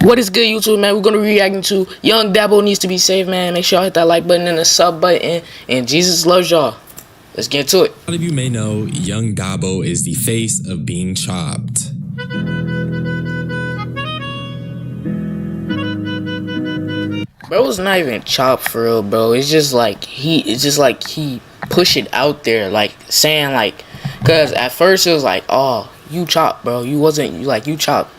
What is good, YouTube, man? We're gonna be reacting to Young Dabo Needs to Be Saved, man. Make sure y'all hit that like button and the sub button. And Jesus loves y'all. Let's get to it. A lot of you may know Young Dabo is the face of being chopped. Bro, it's not even chopped for real, bro. It's just like he pushed it out there, like saying like, cause at first it was like, oh, you chopped, bro. You chopped.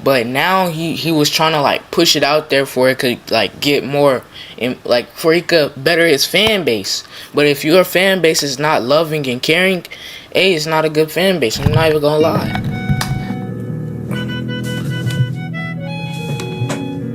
But now he was trying to like push it out there for it could like get more, and like for he could better his fan base. But if your fan base is not loving and caring, hey, it's not a good fan base. I'm not even gonna lie.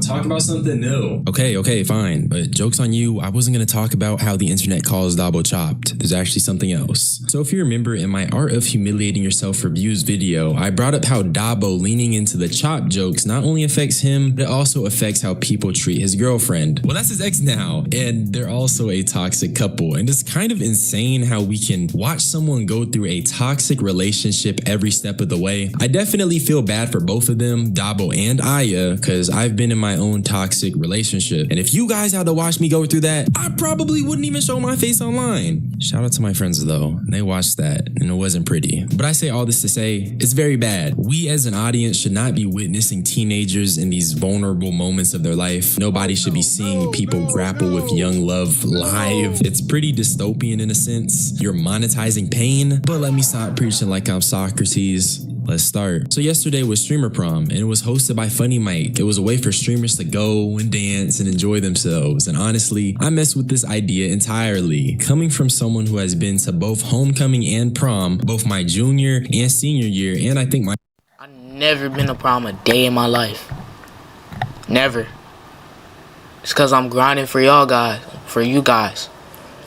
Talk about something new. Okay, fine. But joke's on you, I wasn't going to talk about how the internet calls Dabo chopped. There's actually something else. So if you remember in my Art of Humiliating Yourself for Views video, I brought up how Dabo leaning into the chop jokes not only affects him, but it also affects how people treat his girlfriend. Well, that's his ex now, and they're also a toxic couple. And it's kind of insane how we can watch someone go through a toxic relationship every step of the way. I definitely feel bad for both of them, Dabo and Aya, because I've been in my own toxic relationship. And if you guys had to watch me go through that, I probably wouldn't even show my face online. Shout out to my friends though. They watched that and it wasn't pretty. But I say all this to say, it's very bad. We as an audience should not be witnessing teenagers in these vulnerable moments of their life. Nobody should be seeing people grapple with young love live. It's pretty dystopian in a sense. You're monetizing pain. But let me stop preaching like I'm Socrates. Let's start. So yesterday was streamer prom and it was hosted by Funny Mike. It was a way for streamers to go and dance and enjoy themselves. And honestly, I messed with this idea entirely. Coming from someone who has been to both homecoming and prom, both my junior and senior year, and I think I've never been to prom a day in my life. Never. It's cause I'm grinding for y'all guys, for you guys.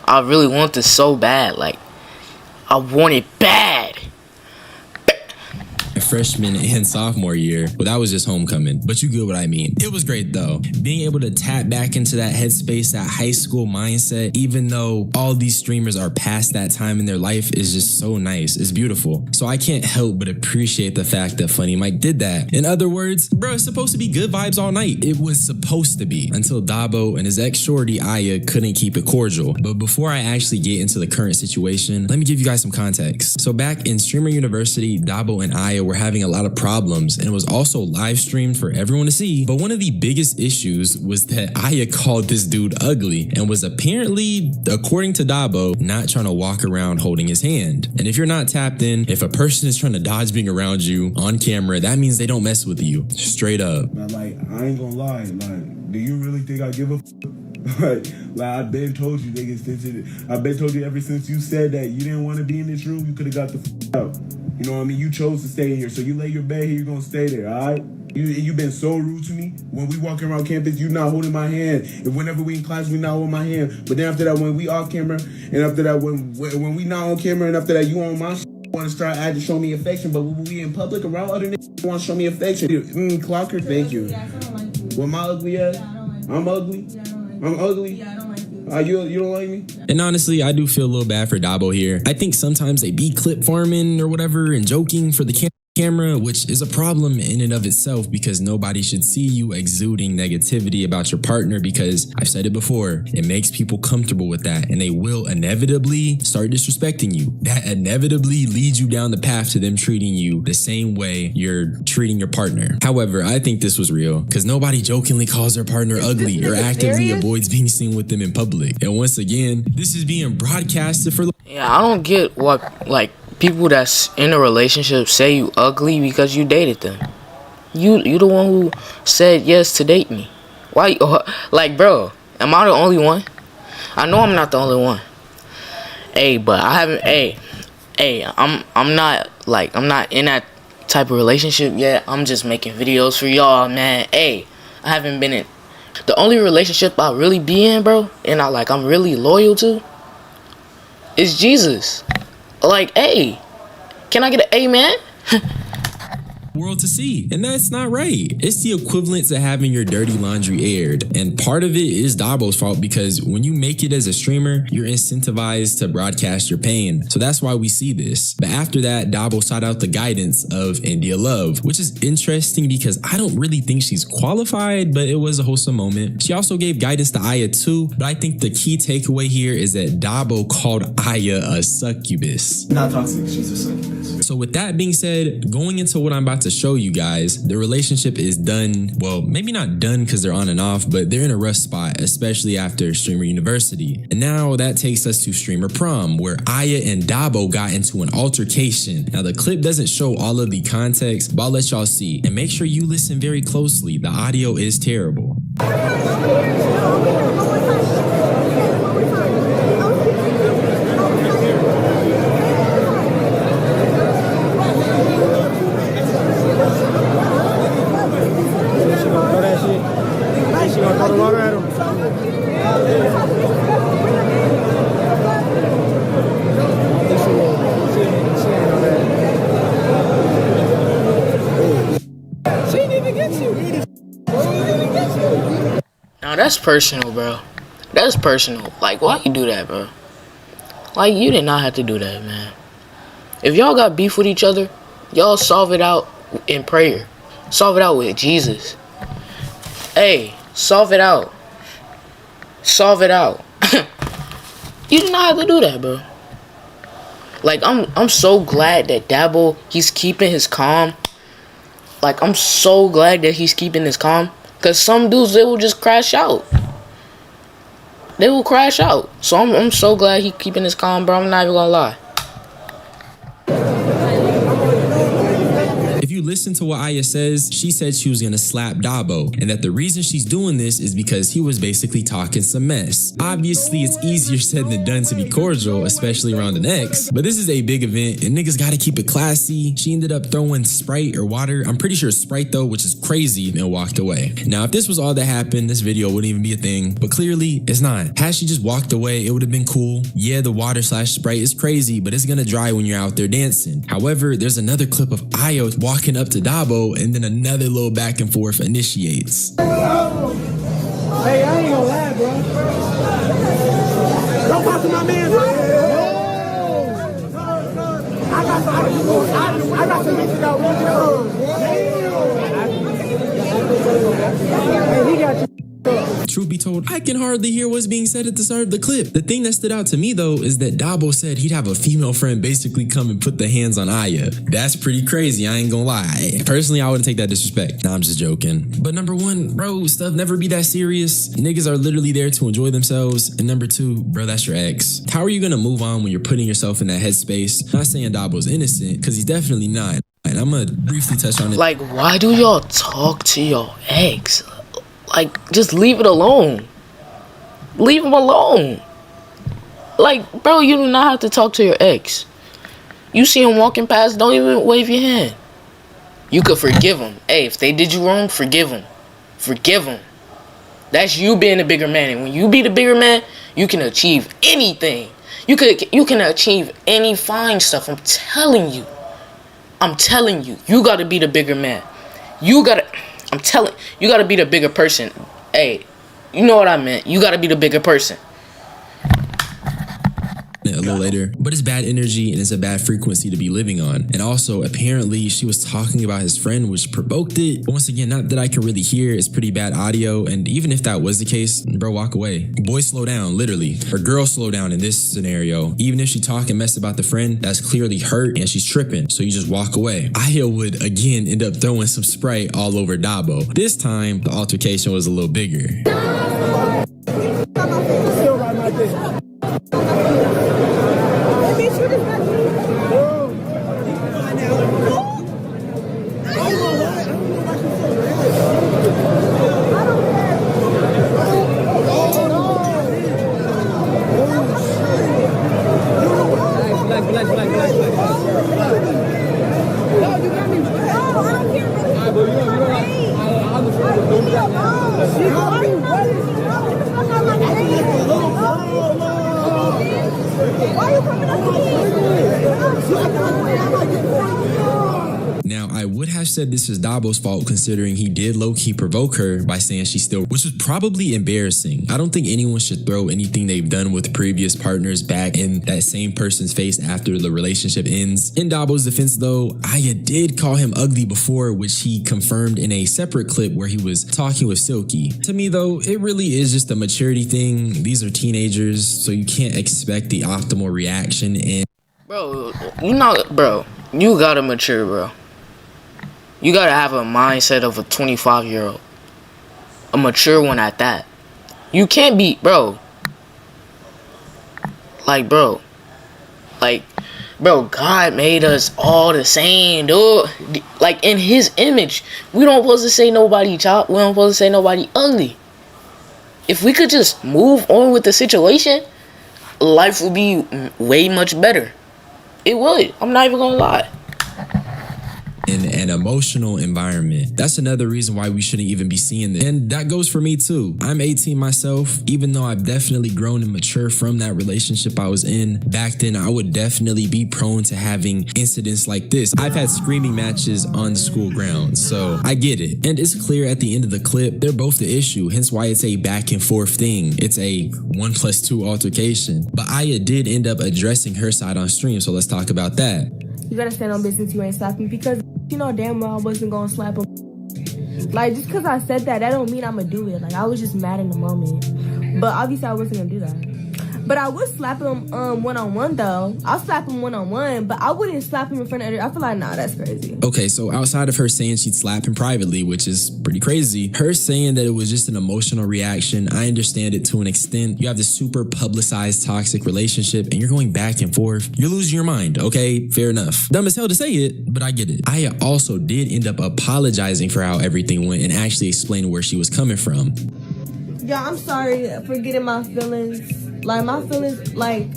I really want this so bad. Like, I want it bad. Freshman and sophomore year. Well, that was just homecoming, but you get what I mean. It was great though. Being able to tap back into that headspace, that high school mindset, even though all these streamers are past that time in their life, is just so nice. It's beautiful. So I can't help but appreciate the fact that Funny Mike did that. In other words, bro, it's supposed to be good vibes all night. It was supposed to be, until Dabo and his ex-shorty Aya couldn't keep it cordial. But before I actually get into the current situation, let me give you guys some context. So back in Streamer University, Dabo and Aya were having a lot of problems, and it was also live streamed for everyone to see. But one of the biggest issues was that Aya called this dude ugly and was apparently, according to Dabo, not trying to walk around holding his hand. And if you're not tapped in, if a person is trying to dodge being around you on camera, that means they don't mess with you. Straight up. Like, I ain't gonna lie, like, do you really think I give a like I've been told you niggas, I've been told you ever since you said that you didn't want to be in this room, you could have got the out. You know what I mean? You chose to stay here, so you lay your bed here, you're gonna stay there, alright? You've been so rude to me. When we walking around campus, you not holding my hand. And whenever we in class, we not holding my hand. But then after that, when we off camera, and after that, when we not on camera, and after that, you on my want to start acting, show me affection. But when we in public around other niggas, want to show me affection. Clocker, thank you. Yeah, I don't like you. What, am I ugly at? Yeah, I don't like you. I'm ugly? Yeah, I don't like you. I'm ugly? Yeah, I don't like you. You don't like me? And honestly, I do feel a little bad for Dabo here. I think sometimes they be clip farming or whatever and joking for the camera, which is a problem in and of itself, because nobody should see you exuding negativity about your partner, because I've said it before, it makes people comfortable with that and they will inevitably start disrespecting you. That inevitably leads you down the path to them treating you the same way you're treating your partner. However, I think this was real, because nobody jokingly calls their partner ugly or actively avoids being seen with them in public. And once again, this is being broadcasted for Yeah, I don't get what, like, people that's in a relationship say you ugly because you dated them. You the one who said yes to date me. Why? Like, bro, am I the only one? I know I'm not the only one. Hey, but I haven't. Hey, I'm not in that type of relationship yet. I'm just making videos for y'all, man. Hey, I haven't been in. The only relationship I really be in, bro, and I'm really loyal to, is Jesus. Like, hey, can I get an amen? world to see, and that's not right. It's the equivalent to having your dirty laundry aired, and part of it is Dabo's fault because when you make it as a streamer, you're incentivized to broadcast your pain. So that's why we see this. But after that, Dabo sought out the guidance of India Love, which is interesting because I don't really think she's qualified, but it was a wholesome moment. She also gave guidance to Aya too, but I think the key takeaway here is that Dabo called Aya a succubus. Not toxic, she's a succubus. So with that being said, going into what I'm about to show you guys, the relationship is done. Well, maybe not done because they're on and off, but they're in a rough spot, especially after Streamer University. And now that takes us to Streamer Prom, where Aya and Dabo got into an altercation. Now the clip doesn't show all of the context, but I'll let y'all see. And make sure you listen very closely. The audio is terrible. Now that's personal, bro. That's personal. Like, why you do that, bro? Like, you did not have to do that, man. If y'all got beef with each other, y'all solve it out in prayer. Solve it out with Jesus. Hey, solve it out. Solve it out. You did not have to do that, bro. Like, I'm so glad that Dabo, he's keeping his calm. Like, I'm so glad that he's keeping his calm. Because some dudes, they will just crash out. They will crash out. So I'm so glad he keeping his calm, bro. I'm not even gonna lie. If you listen to what Aya says, she said she was gonna slap Dabo, and that the reason she's doing this is because he was basically talking some mess. Obviously, it's easier said than done to be cordial, especially around an ex, but this is a big event, and niggas gotta keep it classy. She ended up throwing Sprite or water, I'm pretty sure Sprite though, which is crazy, and walked away. Now, if this was all that happened, this video wouldn't even be a thing, but clearly, it's not. Had she just walked away, it would have been cool. Yeah, the water / Sprite is crazy, but it's gonna dry when you're out there dancing. However, there's another clip of Aya walking up to Dabo, and then another little back and forth initiates. Hey, I ain't gonna lie, bro. Don't talk to my man, bro. I got some bitches out Hey, he got you. Truth be told, I can hardly hear what's being said at the start of the clip. The thing that stood out to me though is that Dabo said he'd have a female friend basically come and put the hands on Aya. That's pretty crazy, I ain't gonna lie. Personally, I wouldn't take that disrespect. Nah, I'm just joking. But number one, bro, stuff never be that serious. Niggas are literally there to enjoy themselves. And number two, bro, that's your ex. How are you gonna move on when you're putting yourself in that headspace? Not saying Dabo's innocent, because he's definitely not. And I'm gonna briefly touch on it. Like, why do y'all talk to your ex? Like, just leave it alone. Leave him alone. Like, bro, you do not have to talk to your ex. You see him walking past, don't even wave your hand. You could forgive him. Hey, if they did you wrong, forgive him. Forgive him. That's you being a bigger man. And when you be the bigger man, you can achieve anything. You can achieve any fine stuff. I'm telling you. You gotta be the bigger man. You gotta be the bigger person. Hey, you know what I meant. You gotta be the bigger person. A little later, but it's bad energy and it's a bad frequency to be living on. And also, apparently, she was talking about his friend, which provoked it. But once again, not that I can really hear, it's pretty bad audio. And even if that was the case, bro, walk away. Boy, slow down, literally. Or girl, slow down in this scenario. Even if she talk and mess about the friend, that's clearly hurt and she's tripping. So you just walk away. Aya would again end up throwing some Sprite all over Dabo. This time, the altercation was a little bigger. said this is Dabo's fault considering he did low-key provoke her by saying she still, which was probably embarrassing. I don't think anyone should throw anything they've done with previous partners back in that same person's face after the relationship ends. In Dabo's defense though, Aya did call him ugly before, which he confirmed in a separate clip where he was talking with Silky. To me though, it really is just a maturity thing. These are teenagers, so you can't expect the optimal reaction. And Bro, you gotta mature, bro. You gotta have a mindset of a 25-year-old. A mature one at that. You can't be, bro, God made us all the same, dude. Like, in his image. We don't supposed to say nobody chopped. We don't supposed to say nobody ugly. If we could just move on with the situation, life would be way much better. It would. I'm not even gonna lie. in an emotional environment. That's another reason why we shouldn't even be seeing this. And that goes for me too. I'm 18 myself. Even though I've definitely grown and matured from that relationship I was in, back then I would definitely be prone to having incidents like this. I've had screaming matches on the school grounds, so I get it. And it's clear at the end of the clip, they're both the issue, hence why it's a back and forth thing. It's a 1+2 altercation. But Aya did end up addressing her side on stream, so let's talk about that. You gotta stand on business, you ain't slapping, because you know damn well I wasn't gonna slap him. Like, just because I said that don't mean I'm gonna do it. Like, I was just mad in the moment. But obviously I wasn't gonna do that. But I would slap him one-on-one though. I'll slap him one-on-one, but I wouldn't slap him in front of others. I feel like, nah, that's crazy. Okay, so outside of her saying she'd slap him privately, which is pretty crazy, her saying that it was just an emotional reaction, I understand it to an extent. You have this super publicized toxic relationship and you're going back and forth. You're losing your mind, okay? Fair enough. Dumb as hell to say it, but I get it. Aya also did end up apologizing for how everything went and actually explaining where she was coming from. Yeah, I'm sorry for getting my feelings. Like, my feelings, like,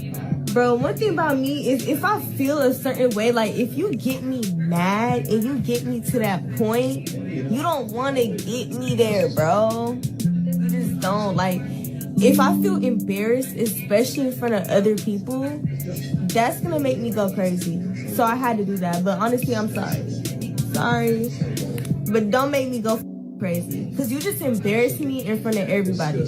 bro, one thing about me is if I feel a certain way, like, if you get me mad and you get me to that point, you don't want to get me there, bro. You just don't. Like, if I feel embarrassed, especially in front of other people, that's going to make me go crazy. So I had to do that. But honestly, I'm sorry. Sorry. But don't make me go crazy, because you just embarrassed me in front of everybody.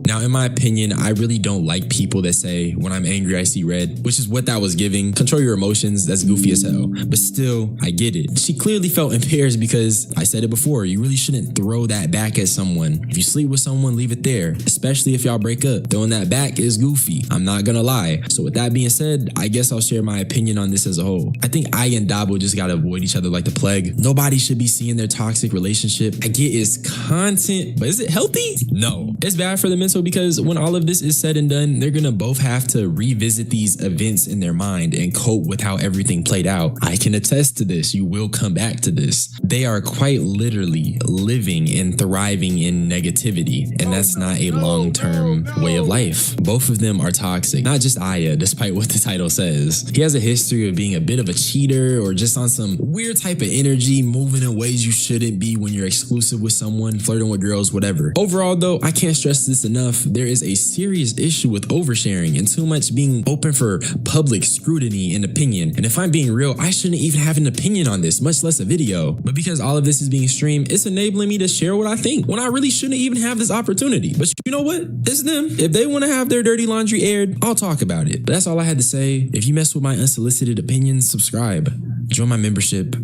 Now, in my opinion, I really don't like people that say, when I'm angry, I see red, which is what that was giving. Control your emotions, that's goofy as hell. But still, I get it. She clearly felt embarrassed because, I said it before, you really shouldn't throw that back at someone. If you sleep with someone, leave it there, especially if y'all break up. Throwing that back is goofy, I'm not gonna lie. So with that being said, I guess I'll share my opinion on this as a whole. I think Aya and Dabo just gotta avoid each other like the plague. Nobody should be seeing their toxic relationship. I get it's content, but is it healthy? No. It's bad for the mental because when all of this is said and done, they're gonna both have to revisit these events in their mind and cope with how everything played out. I can attest to this. You will come back to this. They are quite literally living and thriving in negativity, and that's not a long-term way of life. Both of them are toxic. Not just Aya, despite what the title says. He has a history of being a bit of a cheater or just on some weird type of energy, moving in ways you shouldn't be when you're exclusive with someone, flirting with girls, whatever. Overall though, I can't stress this enough. There is a serious issue with oversharing and too much being open for public scrutiny and opinion. And if I'm being real, I shouldn't even have an opinion on this, much less a video. But because all of this is being streamed, it's enabling me to share what I think when I really shouldn't even have this opportunity. But you know what? It's them. If they want to have their dirty laundry aired, I'll talk about it. But that's all I had to say. If you mess with my unsolicited opinions, subscribe. Join my membership.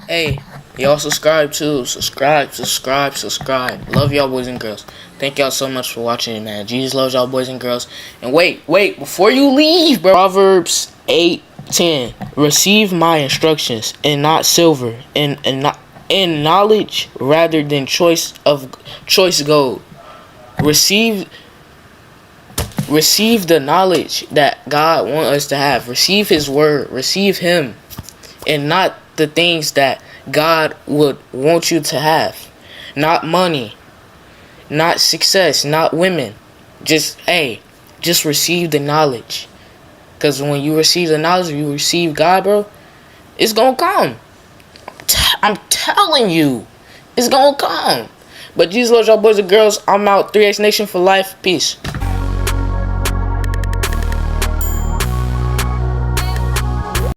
Hey, y'all subscribe too. Subscribe. Love y'all boys and girls. Thank y'all so much for watching, man. Jesus loves y'all boys and girls. And wait, before you leave, bro. Proverbs 8:10. Receive my instructions and not silver, and not in knowledge rather than choice gold. Receive the knowledge that God wants us to have. Receive his word. Receive him. And not the things that God would want you to have. Not money. Not success. Not women. Just receive the knowledge. Because when you receive the knowledge, you receive God, bro, it's gonna come. I'm telling you. It's gonna come. But Jesus loves y'all boys and girls. I'm out. 3X Nation for life. Peace.